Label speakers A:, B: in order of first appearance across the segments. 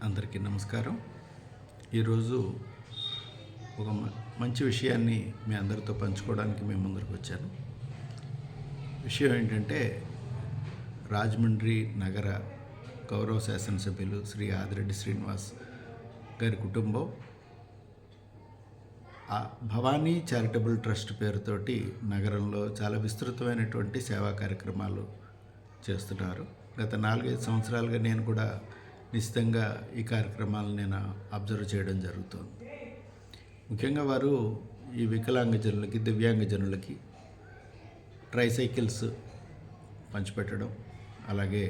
A: అందరికీ నమస్కారం. ఈరోజు ఒక మంచి విషయాన్ని మీ అందరితో పంచుకోవడానికి మేము ముందరకు వచ్చాను. విషయం ఏంటంటే, రాజమండ్రి నగర గౌరవ శాసనసభ్యులు శ్రీ ఆదిరెడ్డి శ్రీనివాస్ గారి కుటుంబం భవానీ చారిటబుల్ ట్రస్ట్ పేరుతోటి నగరంలో చాలా విస్తృతమైనటువంటి సేవా కార్యక్రమాలు చేస్తున్నారు. గత 4-5 సంవత్సరాలుగా నేను కూడా నిశ్చితంగా ఈ కార్యక్రమాలను నేను అబ్జర్వ్ చేయడం జరుగుతుంది. ముఖ్యంగా వారు ఈ వికలాంగజనులకి, దివ్యాంగజనులకి ట్రైసైకిల్స్ పంచిపెట్టడం, అలాగే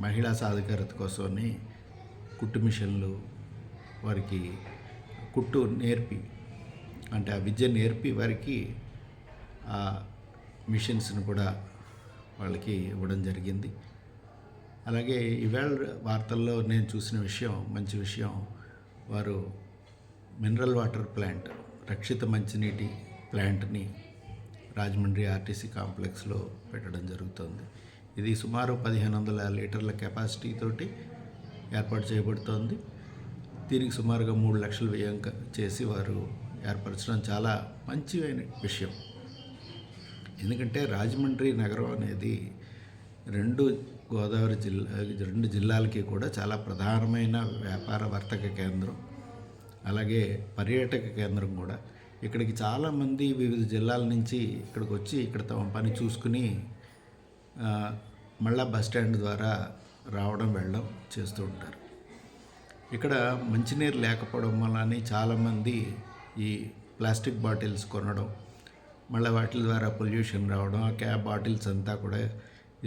A: మహిళా సాధికారత కోసమని కుట్టు మిషన్లు వారికి కుట్టు నేర్పి, అంటే ఆ విద్య నేర్పి వారికి ఆ మిషన్స్ని కూడా వాళ్ళకి ఇవ్వడం జరిగింది. అలాగే ఈవేళ వార్తల్లో నేను చూసిన విషయం, మంచి విషయం, వారు మినరల్ వాటర్ ప్లాంట్, రక్షిత మంచినీటి ప్లాంట్ని రాజమండ్రి ఆర్టీసీ కాంప్లెక్స్లో పెట్టడం జరుగుతుంది. ఇది సుమారు 1500 లీటర్ల కెపాసిటీ తోటి ఏర్పాటు చేయబడుతోంది. దీనికి సుమారుగా 3 లక్షల వ్యయం చేసి వారు ఏర్పరచడం చాలా మంచి విషయం. ఎందుకంటే రాజమండ్రి నగరం అనేది రెండు జిల్లాలకి కూడా చాలా ప్రధానమైన వ్యాపార వర్తక కేంద్రం, అలాగే పర్యాటక కేంద్రం కూడా. ఇక్కడికి చాలామంది వివిధ జిల్లాల నుంచి ఇక్కడికి వచ్చి ఇక్కడ తమ పని చూసుకుని మళ్ళా బస్ స్టాండ్ ద్వారా రావడం వెళ్ళడం చేస్తూ ఉంటారు. ఇక్కడ మంచినీరు లేకపోవడం వల్ల చాలామంది ఈ ప్లాస్టిక్ బాటిల్స్ కొనడం, మళ్ళీ వాటి ద్వారా పొల్యూషన్ రావడం, ఆ బాటిల్స్ అంతా కూడా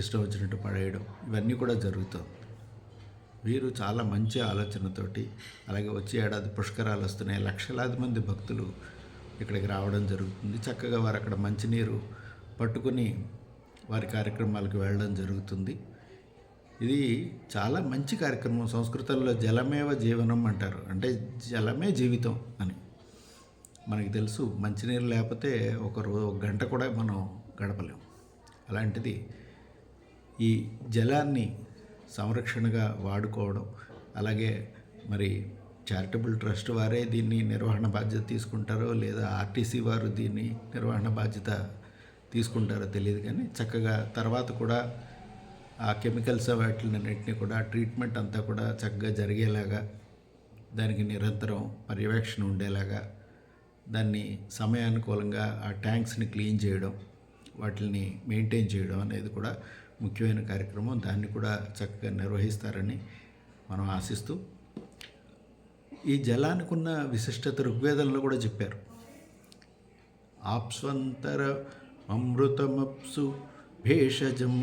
A: ఇష్టం వచ్చినట్టు పడేయడం, ఇవన్నీ కూడా జరుగుతుంది. వీరు చాలా మంచి ఆలోచనతోటి, అలాగే వచ్చే ఏడాది పుష్కరాలు వస్తున్నాయి, లక్షలాది మంది భక్తులు ఇక్కడికి రావడం జరుగుతుంది. చక్కగా వారు అక్కడ మంచినీరు పట్టుకుని వారి కార్యక్రమాలకు వెళ్ళడం జరుగుతుంది. ఇది చాలా మంచి కార్యక్రమం. సంస్కృతంలో జలమేవ జీవనం అంటారు, అంటే జలమే జీవితం అని. మనకి తెలుసు, మంచినీరు లేకపోతే ఒక గంట కూడా మనం గడపలేం. అలాంటిది ఈ జలాన్ని సంరక్షణగా వాడుకోవడం, అలాగే మరి చారిటబుల్ ట్రస్ట్ వారే దీన్ని నిర్వహణ బాధ్యత తీసుకుంటారో లేదా ఆర్టీసీ వారు దీన్ని నిర్వహణ బాధ్యత తీసుకుంటారో తెలియదు, కానీ చక్కగా తర్వాత కూడా ఆ కెమికల్స్ వాటిలన్నింటినీ కూడా ట్రీట్మెంట్ అంతా కూడా చక్కగా జరిగేలాగా, దానికి నిరంతరం పర్యవేక్షణ ఉండేలాగా, దాన్ని సమయానుకూలంగా ఆ ట్యాంక్స్ని క్లీన్ చేయడం, వాటిని మెయింటైన్ చేయడం అనేది కూడా ముఖ్యమైన కార్యక్రమం. దాన్ని కూడా చక్కగా నిర్వహిస్తారని మనం ఆశిస్తూ, ఈ జలానికి ఉన్న విశిష్టత ఋగ్వేదంలో కూడా చెప్పారు. ఆప్స్వంతర అమృతమప్సు భేషజం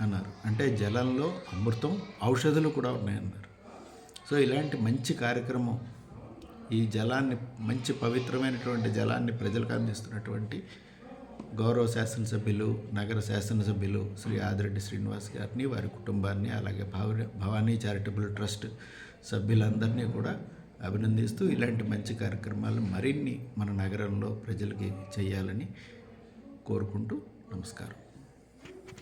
A: అన్నారు. అంటే జలంలో అమృతం, ఔషధులు కూడా ఉన్నాయన్నారు. సో ఇలాంటి మంచి కార్యక్రమం, ఈ జలాన్ని, మంచి పవిత్రమైనటువంటి జలాన్ని ప్రజలకు అందిస్తున్నటువంటి గౌరవ శాసనసభ్యులు, నగర శాసనసభ్యులు శ్రీ ఆదిరెడ్డి శ్రీనివాస్ గారిని, వారి కుటుంబాన్ని, అలాగే భవానీ చారిటబుల్ ట్రస్ట్ సభ్యులందరినీ కూడా అభినందిస్తూ, ఇలాంటి మంచి కార్యక్రమాలు మరిన్ని మన నగరంలో ప్రజలకి చేయాలని కోరుకుంటూ నమస్కారం.